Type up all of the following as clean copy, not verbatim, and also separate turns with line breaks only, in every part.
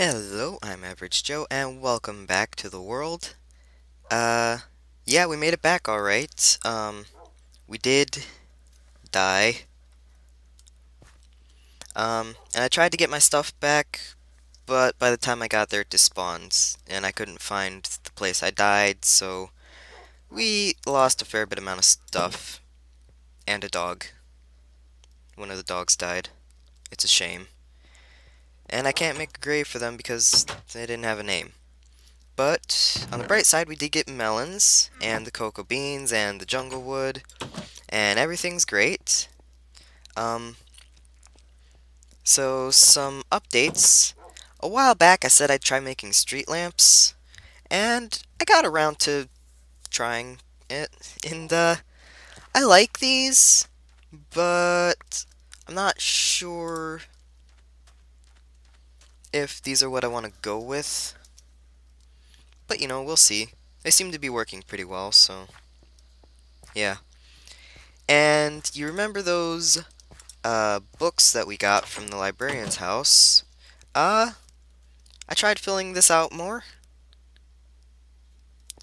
Hello, I'm AverageJoe, and welcome back to the world. Uh, yeah, we made it back alright. We did die. And I tried to get my stuff back, but by the time I got there, it despawned, and I couldn't find the place I died, so we lost a fair bit amount of stuff. And a dog. One of the dogs died. It's a shame. And I can't make a grave for them because they didn't have a name. But on the bright side, we did get melons, and the cocoa beans, and the jungle wood, and everything's great. Um, so some updates. A while back, I said I'd try making street lamps, and I got around to trying it, and I like these, but I'm not sure if these are what I want to go with. But we'll see. They seem to be working pretty well, so yeah. And you remember those books that we got from the librarian's house? Uh, I tried filling this out more.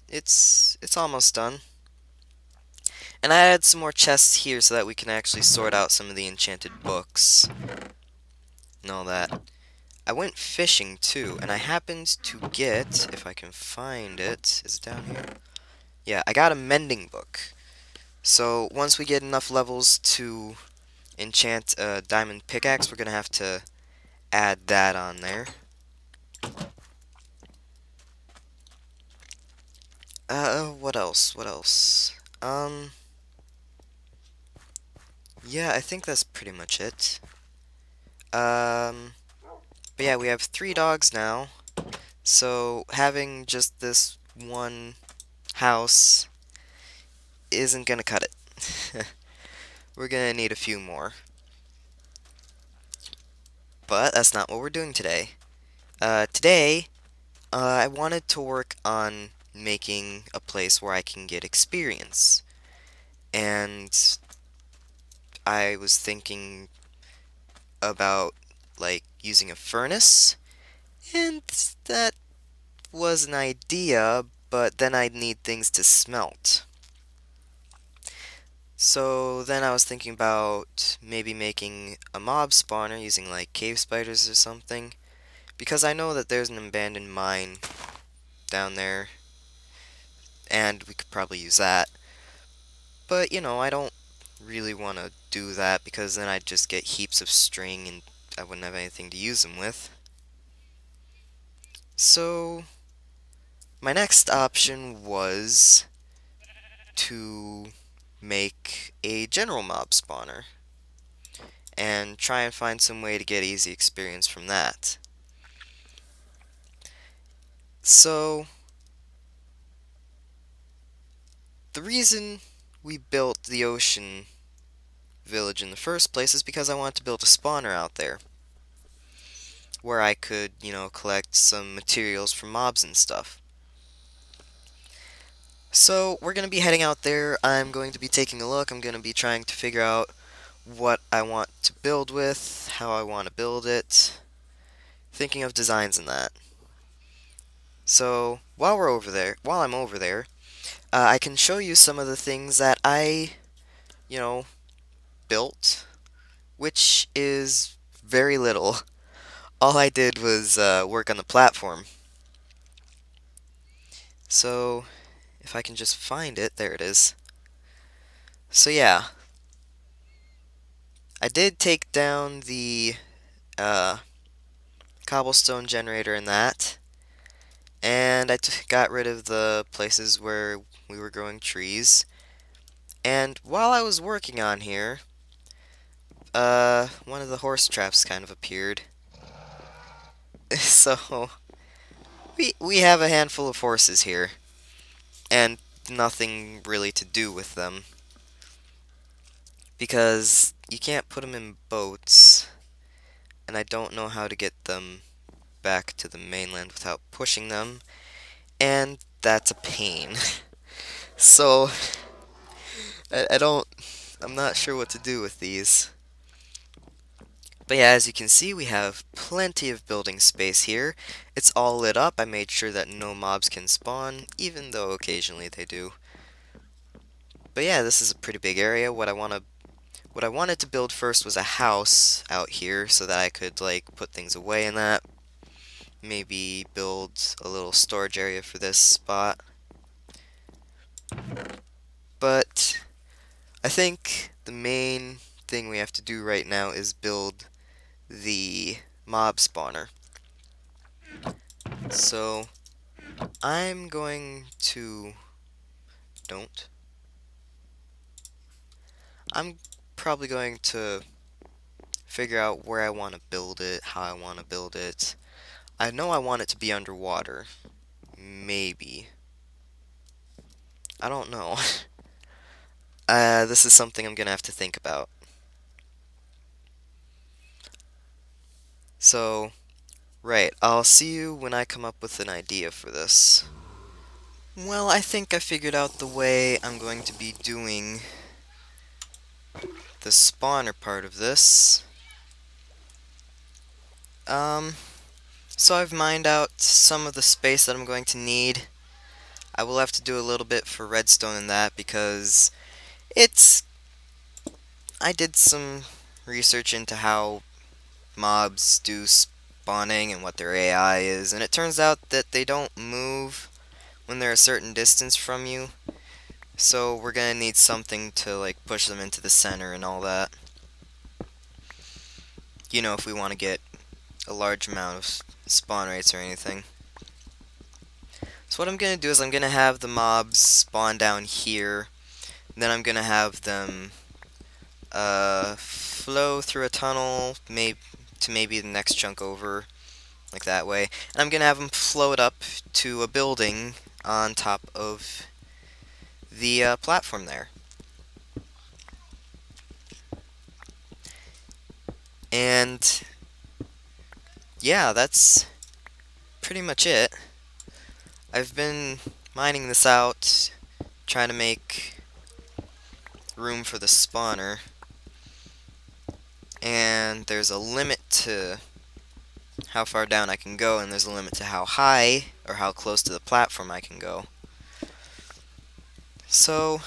It's almost done. And I added some more chests here so that we can actually sort out some of the enchanted books and all that. I went fishing too, and I happened to get, if I can find it, is it down here? Yeah, I got a mending book. So once we get enough levels to enchant a diamond pickaxe, we're gonna have to add that on there. What else? What else? Yeah, I think that's pretty much it. But yeah, we have 3 dogs now, so having just this one house isn't gonna cut it. We're gonna need a few more. But that's not what we're doing today. Today, I wanted to work on making a place where I can get experience. And I was thinking about, like, using a furnace, and that was an idea, but then I'd need things to smelt. So then I was thinking about maybe making a mob spawner using like cave spiders or something, because I know that there's an abandoned mine down there, and we could probably use that. But I don't really want to do that because then I'd just get heaps of string and I wouldn't have anything to use them with. So my next option was to make a general mob spawner and try and find some way to get easy experience from that. So the reason we built the ocean village in the first place is because I wanted to build a spawner out there where I could, collect some materials from mobs and stuff. So we're going to be heading out there. I'm going to be taking a look. I'm going to be trying to figure out what I want to build with, how I want to build it, thinking of designs and that. So while I'm over there, I can show you some of the things that I, you know, built, which is very little. All I did was work on the platform. So if I can just find it, there it is. So yeah, I did take down the uh, cobblestone generator in that, and I got rid of the places where we were growing trees. And while I was working on here, one of the horse traps kind of appeared. So we have a handful of horses here, and nothing really to do with them because you can't put them in boats, and I don't know how to get them back to the mainland without pushing them, and that's a pain. So I don't, I'm not sure what to do with these. But yeah, as you can see, we have plenty of building space here. It's all lit up. I made sure that no mobs can spawn, even though occasionally they do. But yeah, this is a pretty big area. What I wanted to build first was a house out here so that I could like put things away in that. Maybe build a little storage area for this spot. But I think the main thing we have to do right now is build the mob spawner. So I'm going to don't. I'm probably going to figure out where I want to build it, how I want to build it. I know I want it to be underwater. Maybe. I don't know. This is something I'm gonna have to think about. So, right, I'll see you when I come up with an idea for this. Well, I think I figured out the way I'm going to be doing the spawner part of this. Um, so I've mined out some of the space that I'm going to need. I will have to do a little bit for redstone in that because it's... I did some research into how mobs do spawning and what their AI is, and it turns out that they don't move when they're a certain distance from you. So we're gonna need something to like push them into the center and all that. You know, if we want to get a large amount of spawn rates or anything. So what I'm gonna do is I'm gonna have the mobs spawn down here. Then I'm gonna have them flow through a tunnel, to maybe the next chunk over, like that way. And I'm gonna have them float up to a building on top of the platform there. And yeah, that's pretty much it. I've been mining this out, trying to make room for the spawner. And there's a limit to how far down I can go, and there's a limit to how high or how close to the platform I can go. So,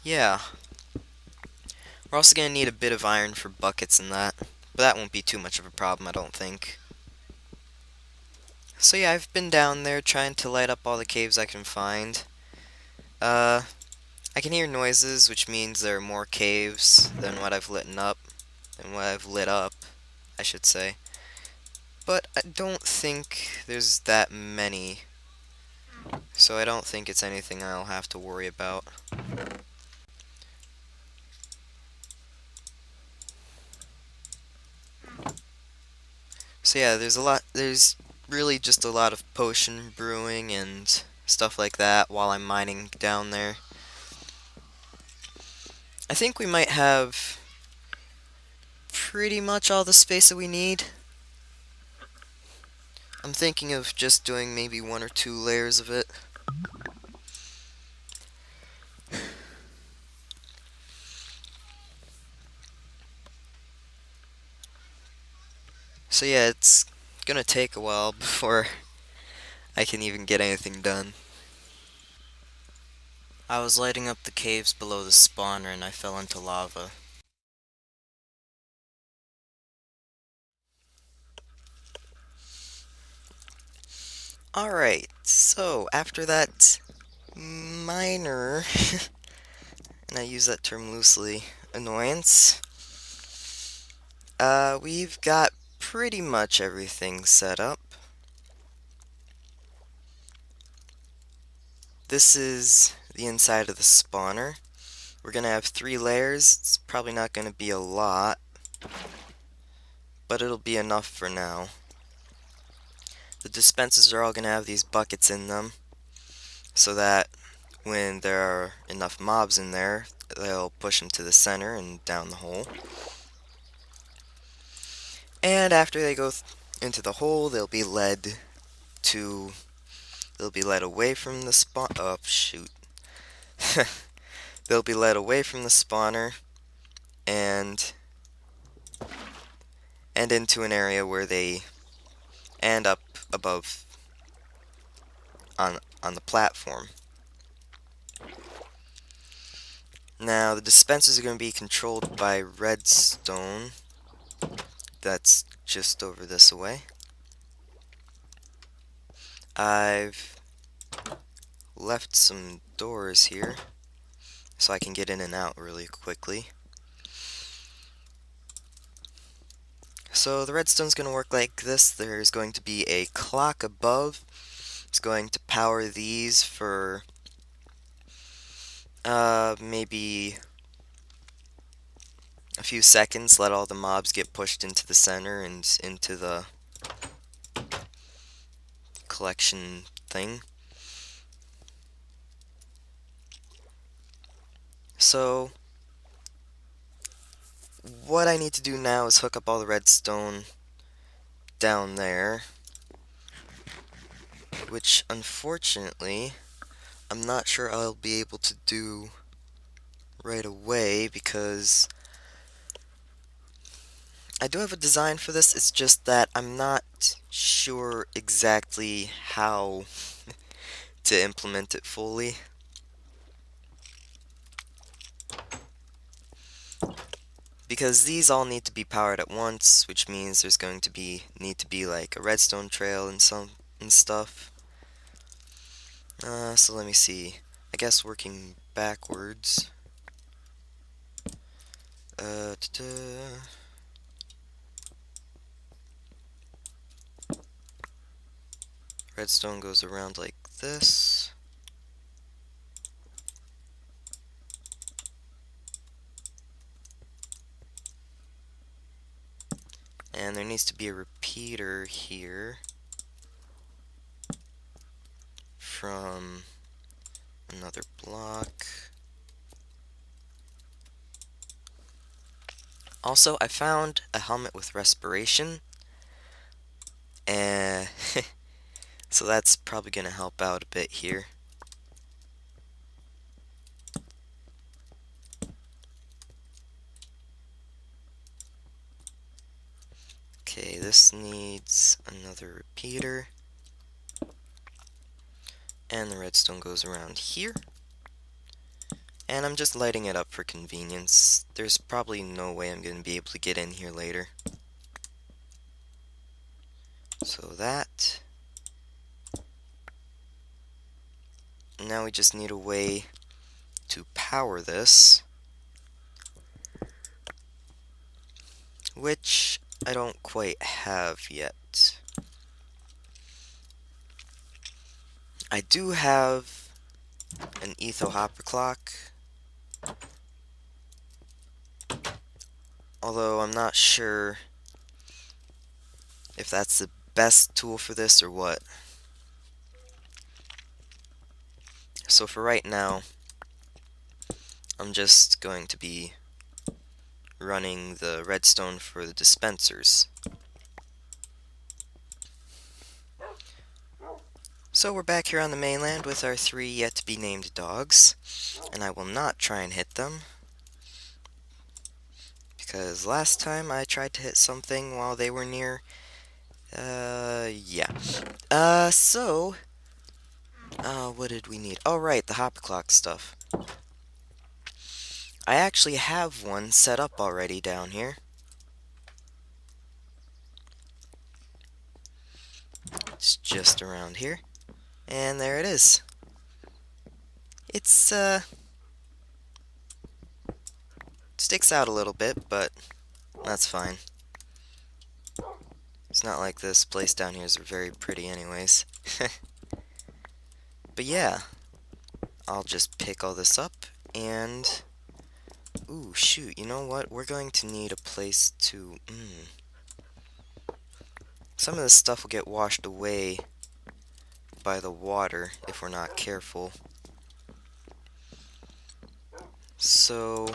yeah. We're also going to need a bit of iron for buckets and that, but that won't be too much of a problem, I don't think. So yeah, I've been down there trying to light up all the caves I can find. I can hear noises, which means there are more caves than what I've lit up, I should say. But I don't think there's that many, so I don't think it's anything I'll have to worry about. So yeah, there's really just a lot of potion brewing and stuff like that while I'm mining down there. I think we might have pretty much all the space that we need. I'm thinking of just doing maybe 1 or 2 layers of it. So yeah, it's gonna take a while before I can even get anything done. I was lighting up the caves below the spawner and I fell into lava. Alright, so after that minor, and I use that term loosely, annoyance, we've got pretty much everything set up. This is the inside of the spawner. We're gonna have 3 layers. It's probably not gonna be a lot, but it'll be enough for now. The dispensers are all gonna have these buckets in them, so that when there are enough mobs in there, they'll push them to the center and down the hole. And after they go into the hole, they'll be led away from the spawn. Oh shoot! They'll be led away from the spawner, and and into an area where they end up above on the platform. Now the dispensers are going to be controlled by redstone. That's just over this way. I've left some doors here so I can get in and out really quickly. So the redstone's going to work like this. There's going to be a clock above. It's going to power these for maybe a few seconds, let all the mobs get pushed into the center and into the collection thing. So what I need to do now is hook up all the redstone down there, which unfortunately I'm not sure I'll be able to do right away because I do have a design for this. It's just that I'm not sure exactly how to implement it fully. Because these all need to be powered at once, which means there's going to need to be like a redstone trail and stuff. So let me see. I guess working backwards. Redstone goes around like this. And there needs to be a repeater here from another block. Also, I found a helmet with respiration, and so that's probably going to help out a bit here. Okay, this needs another repeater. And the redstone goes around here. And I'm just lighting it up for convenience. There's probably no way I'm going to be able to get in here later. So that. Now we just need a way to power this, which I don't quite have yet. I do have an etho hopper clock, although I'm not sure if that's the best tool for this or what. So for right now, I'm just going to be running the redstone for the dispensers. So we're back here on the mainland with our 3 yet to be named dogs, and I will not try and hit them, because last time I tried to hit something while they were near. Yeah. What did we need? Oh, right, the hopper clock stuff. I actually have one set up already down here. It's just around here. And there it is. It's, sticks out a little bit, but that's fine. It's not like this place down here is very pretty anyways. But yeah, I'll just pick all this up and... Ooh, shoot, you know what? We're going to need a place to... Some of this stuff will get washed away by the water if we're not careful. So...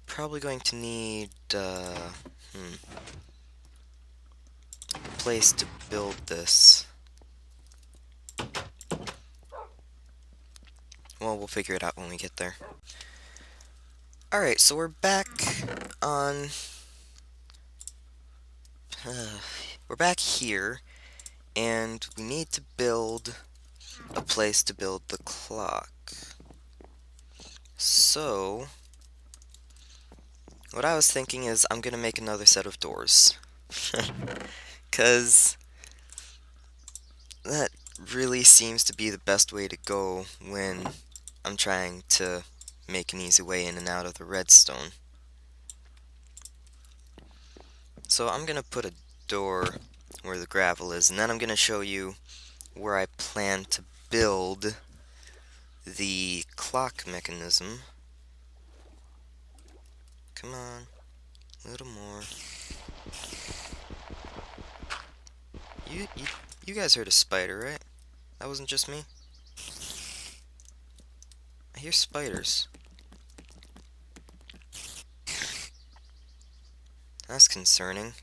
Probably going to need, a place to build this. Well, we'll figure it out when we get there. Alright, so we're back on... we're back here, and we need to build a place to build the clock. So, what I was thinking is I'm gonna make another set of doors. Because that really seems to be the best way to go when I'm trying to make an easy way in and out of the redstone. So I'm gonna put a door where the gravel is, and then I'm gonna show you where I plan to build the clock mechanism. Come on, a little more. You, you, you guys heard a spider, right? That wasn't just me. I hear spiders. That's concerning.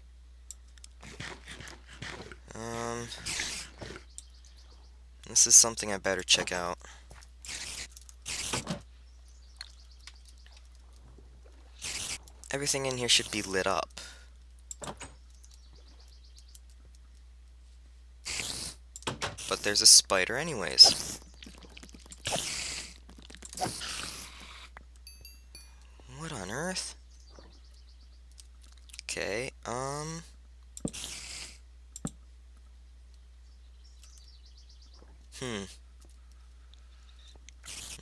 Um, this is something I better check out. Everything in here should be lit up. But there's a spider anyways. What on earth? Okay,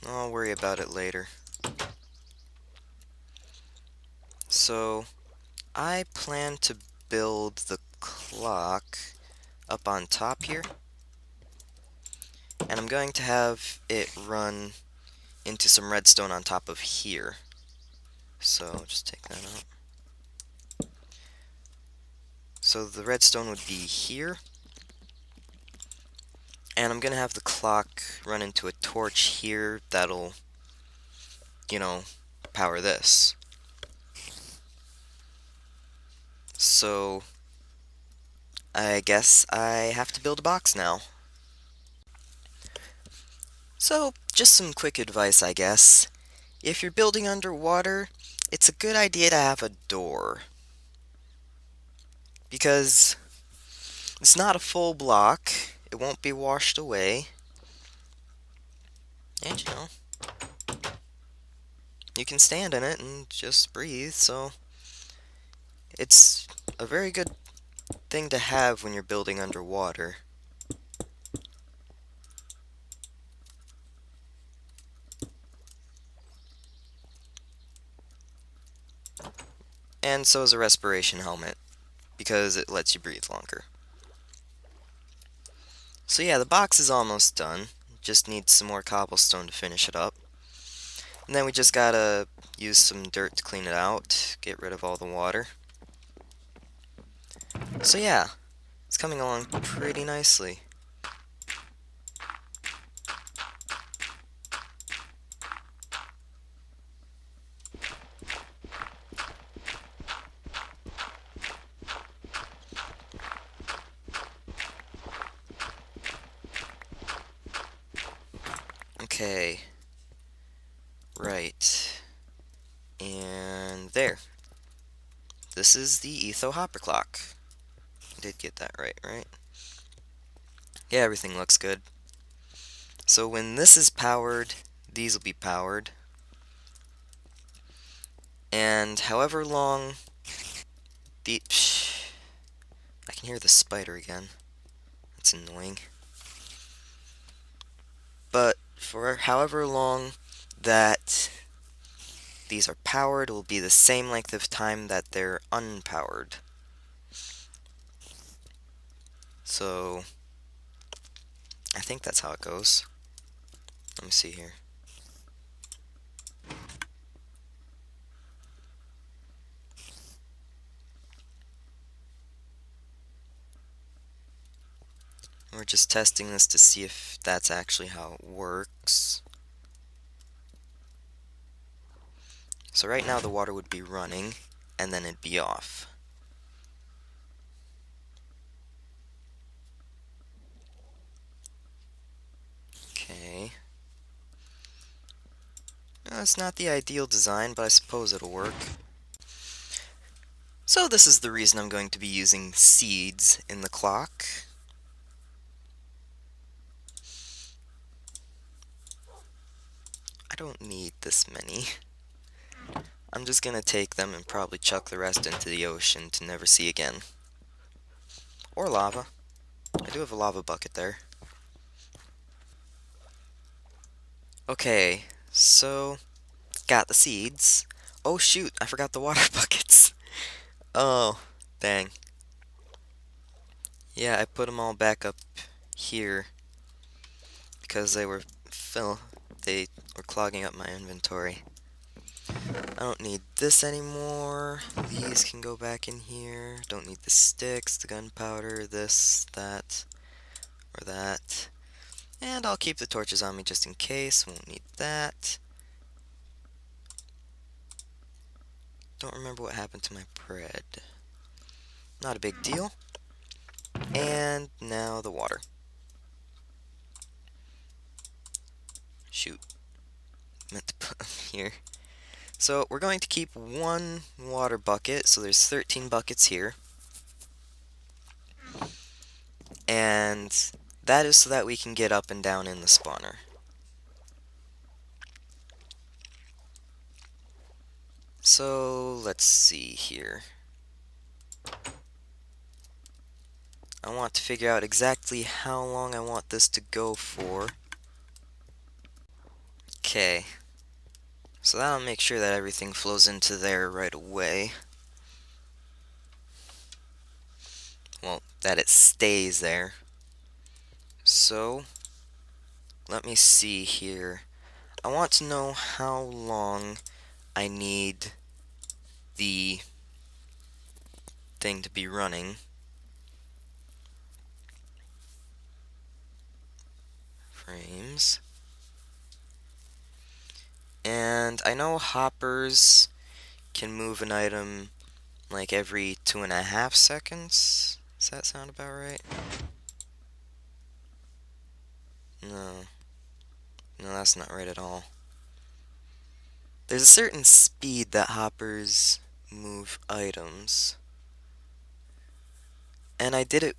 I'll worry about it later. So, I plan to build the clock up on top here, and I'm going to have it run into some redstone on top of here. So, just take that out. So the redstone would be here, and I'm gonna have the clock run into a torch here that'll, power this. So, I guess I have to build a box now. So, just some quick advice, I guess. If you're building underwater, it's a good idea to have a door. Because it's not a full block, it won't be washed away. And, you can stand in it and just breathe, so it's a very good thing to have when you're building underwater. And so is a respiration helmet, because it lets you breathe longer. So yeah, the box is almost done. Just needs some more cobblestone to finish it up. And then we just gotta use some dirt to clean it out, get rid of all the water. So yeah, it's coming along pretty nicely. Okay. Right. And there. This is the Etho Hopper Clock. Did get that right? Yeah, everything looks good. So when this is powered, these will be powered. And however long the... I can hear the spider again. That's annoying. But for however long that these are powered, it will be the same length of time that they're unpowered. So, I think that's how it goes. Let me see here. We're just testing this to see if that's actually how it works. So right now the water would be running, and then it'd be off. Okay. It's not the ideal design, but I suppose it'll work. So this is the reason I'm going to be using seeds in the clock. I don't need this many. I'm just gonna take them and probably chuck the rest into the ocean to never see again. Or lava. I do have a lava bucket there. Okay, so got the seeds. Oh shoot, I forgot the water buckets. Oh, dang. Yeah, I put them all back up here because they were clogging up my inventory. I don't need this anymore. These can go back in here. Don't need the sticks, the gunpowder, this, that, or that. And I'll keep the torches on me just in case. Won't need that. Don't remember what happened to my bread. Not a big deal. And now the water. Shoot. Meant to put them here. So we're going to keep one water bucket, so there's 13 buckets here. And that is so that we can get up and down in the spawner. So let's see here. I want to figure out exactly how long I want this to go for. Okay. So that'll make sure that everything flows into there right away. Well, that it stays there. So, let me see here. I want to know how long I need the thing to be running. Frames. And I know hoppers can move an item like every 2.5 seconds. Does that sound about right? No. No, that's not right at all. There's a certain speed that hoppers move items. And I did it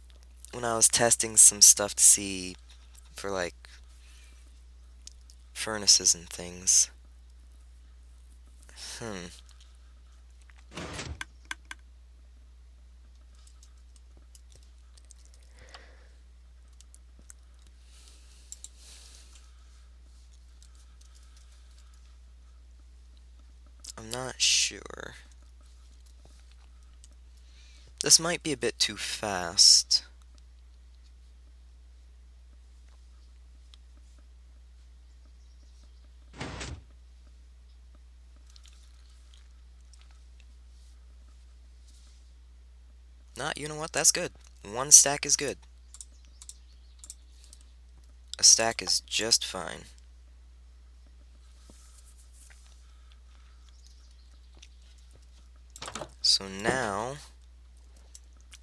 when I was testing some stuff to see for like furnaces and things. I'm not sure. This might be a bit too fast. You know what? That's good. One stack is good. A stack is just fine. So now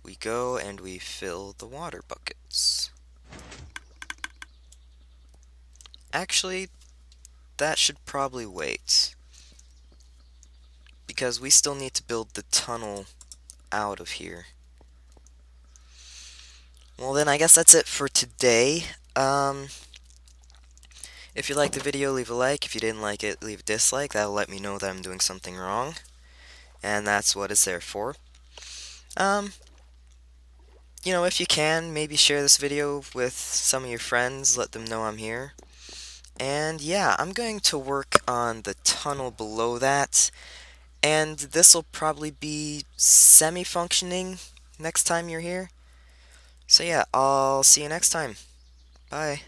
we go and we fill the water buckets. Actually, that should probably wait, because we still need to build the tunnel out of here. Well then, I guess that's it for today. If you liked the video, leave a like. If you didn't like it, leave a dislike. That'll let me know that I'm doing something wrong. And that's what it's there for. You know, if you can, maybe share this video with some of your friends. Let them know I'm here. And yeah, I'm going to work on the tunnel below that. And this will probably be semi-functioning next time you're here. So yeah, I'll see you next time. Bye.